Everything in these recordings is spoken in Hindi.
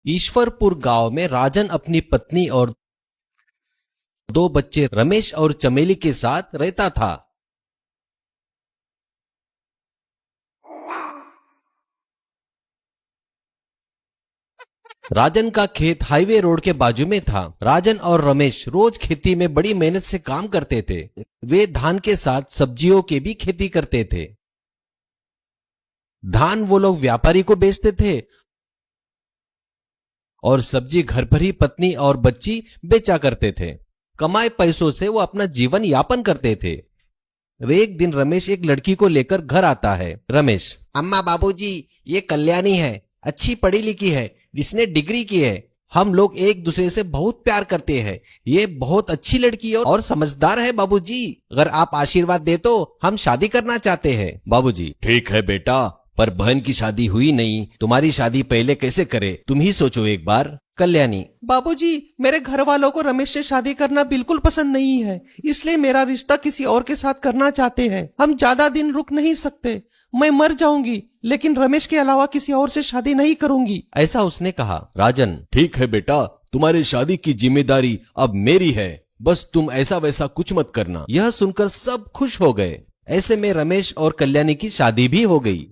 ईश्वरपुर गांव में राजन अपनी पत्नी और दो बच्चे रमेश और चमेली के साथ रहता था। राजन का खेत हाईवे रोड के बाजू में था। राजन और रमेश रोज खेती में बड़ी मेहनत से काम करते थे। वे धान के साथ सब्जियों की भी खेती करते थे। धान वो लोग व्यापारी को बेचते थे और सब्जी घर पर ही पत्नी और बच्ची बेचा करते थे। कमाए पैसों से वो अपना जीवन यापन करते थे। एक दिन रमेश एक लड़की को लेकर घर आता है। रमेश, अम्मा बाबूजी, ये कल्याणी है, अच्छी पढ़ी लिखी है, जिसने डिग्री की है। हम लोग एक दूसरे से बहुत प्यार करते हैं। ये बहुत अच्छी लड़की है और समझदार है बाबूजी। अगर आप आशीर्वाद दे तो हम शादी करना चाहते हैं। बाबूजी, ठीक है बेटा, पर बहन की शादी हुई नहीं, तुम्हारी शादी पहले कैसे करे, तुम ही सोचो एक बार। कल्याणी, बाबूजी, मेरे घर वालों को रमेश से शादी करना बिल्कुल पसंद नहीं है, इसलिए मेरा रिश्ता किसी और के साथ करना चाहते हैं। हम ज्यादा दिन रुक नहीं सकते, मैं मर जाऊंगी, लेकिन रमेश के अलावा किसी और से शादी नहीं करूंगी, ऐसा उसने कहा। राजन, ठीक है बेटा, तुम्हारी शादी की जिम्मेदारी अब मेरी है, बस तुम ऐसा वैसा कुछ मत करना। यह सुनकर सब खुश हो गए। ऐसे में रमेश और कल्याणी की शादी भी हो गई।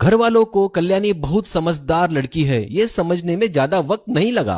घर वालों को कल्याणी बहुत समझदार लड़की है, ये समझने में ज्यादा वक्त नहीं लगा।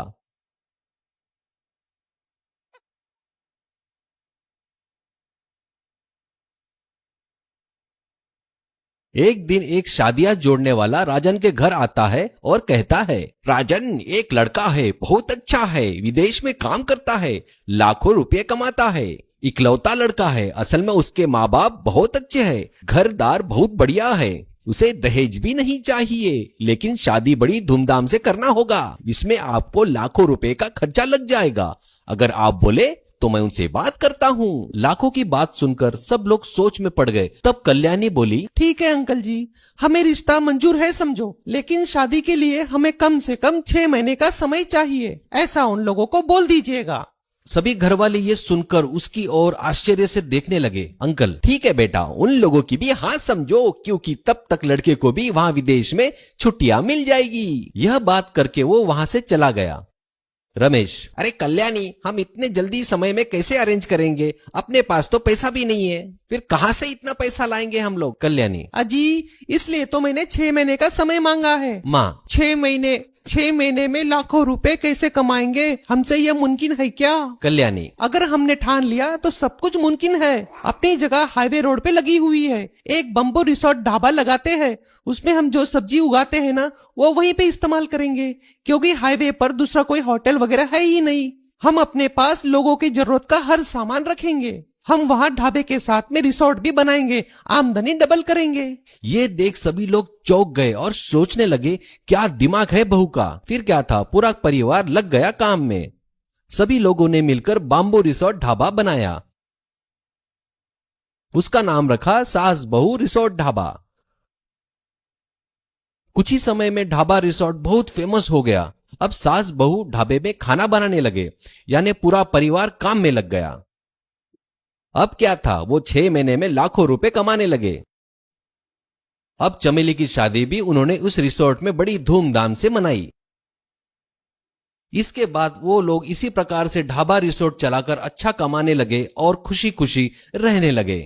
एक दिन एक शादियां जोड़ने वाला राजन के घर आता है और कहता है, राजन, एक लड़का है, बहुत अच्छा है, विदेश में काम करता है, लाखों रुपए कमाता है, इकलौता लड़का है। असल में उसके माँ बाप बहुत अच्छे हैं, घरदार बहुत बढ़िया है, उसे दहेज भी नहीं चाहिए, लेकिन शादी बड़ी धूमधाम से करना होगा। इसमें आपको लाखों रुपए का खर्चा लग जाएगा। अगर आप बोले तो मैं उनसे बात करता हूँ। लाखों की बात सुनकर सब लोग सोच में पड़ गए। तब कल्याणी बोली, ठीक है अंकल जी, हमें रिश्ता मंजूर है समझो, लेकिन शादी के लिए हमें कम से कम 6 महीने का समय चाहिए, ऐसा उन लोगों को बोल दीजिएगा। सभी घर वाले ये सुनकर उसकी ओर आश्चर्य से देखने लगे। अंकल, ठीक है बेटा, उन लोगों की भी हाँ समझो, क्योंकि तब तक लड़के को भी वहाँ विदेश में छुट्टियां मिल जाएगी। यह बात करके वो वहाँ से चला गया। रमेश, अरे कल्याणी, हम इतने जल्दी समय में कैसे अरेंज करेंगे, अपने पास तो पैसा भी नहीं है, फिर कहाँ से इतना पैसा लाएंगे हम लोग। कल्याणी, अजी, इसलिए तो मैंने 6 महीने का समय मांगा है। माँ, 6 महीने में लाखों रुपए कैसे कमाएंगे, हमसे यह मुमकिन है क्या। कल्याणी, अगर हमने ठान लिया तो सब कुछ मुमकिन है। अपनी जगह हाईवे रोड पे लगी हुई है, एक बम्बो रिसोर्ट ढाबा लगाते हैं, उसमें हम जो सब्जी उगाते हैं ना, वो वहीं पे इस्तेमाल करेंगे, क्योंकि हाईवे पर दूसरा कोई होटल वगैरह है ही नहीं। हम अपने पास लोगों की जरूरत का हर सामान रखेंगे। हम वहाँ ढाबे के साथ में रिसोर्ट भी बनाएंगे, आमदनी डबल करेंगे। ये देख सभी लोग चौंक गए और सोचने लगे, क्या दिमाग है बहू का। फिर क्या था, पूरा परिवार लग गया काम में। सभी लोगों ने मिलकर बाम्बू रिसोर्ट ढाबा बनाया। उसका नाम रखा सास बहू रिसोर्ट ढाबा। कुछ ही समय में ढाबा रिसोर्ट बहुत फेमस हो गया। अब सास बहू ढाबे में खाना बनाने लगे, यानी पूरा परिवार काम में लग गया। अब क्या था, वो 6 महीने में लाखों रुपए कमाने लगे। अब चमेली की शादी भी उन्होंने उस रिसोर्ट में बड़ी धूमधाम से मनाई। इसके बाद वो लोग इसी प्रकार से ढाबा रिसोर्ट चलाकर अच्छा कमाने लगे और खुशी खुशी रहने लगे।